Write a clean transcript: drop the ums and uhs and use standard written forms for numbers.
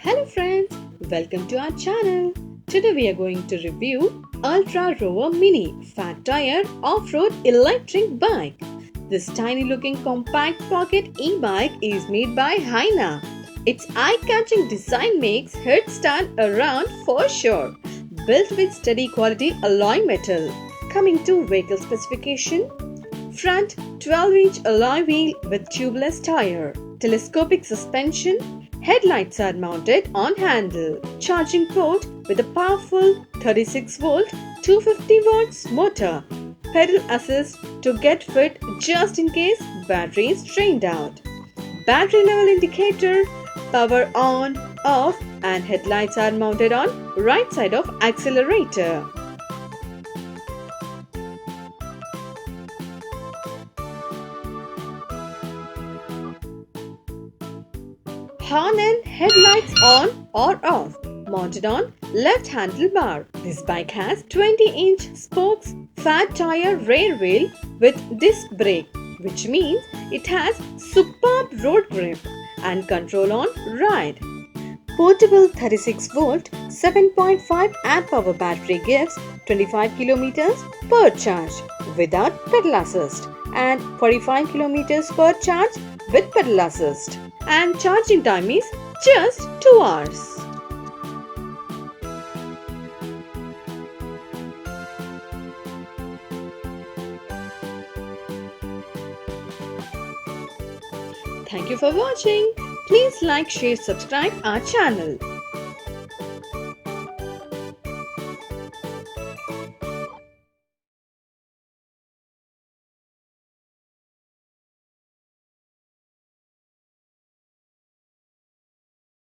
Hello friends, welcome to our channel. Today we are going to review Ultra Rover Mini Fat Tire Off-Road Electric Bike. This tiny looking compact pocket e-bike is made by hYNA. Its eye-catching design makes it stand around for sure. Built with steady quality alloy metal. Coming to vehicle specification. Front 12-inch alloy wheel with tubeless tire. Telescopic suspension. Headlights are mounted on handle. Charging port with a powerful 36-volt 250 watts motor. Pedal assist to get fit just in case battery is drained out. Battery level indicator, power on, off, and headlights are mounted on right side of accelerator. Horn and headlights on or off, mounted on left handlebar. This bike has 20-inch spokes, fat tire rear wheel with disc brake, which means it has superb road grip and control on ride. Portable 36-volt 7.5 amp hour battery gives 25 km per charge without pedal assist and 45 km per charge with pedal assist. And charging time is just 2 hours. Thank you for watching. Please like, share, subscribe our channel.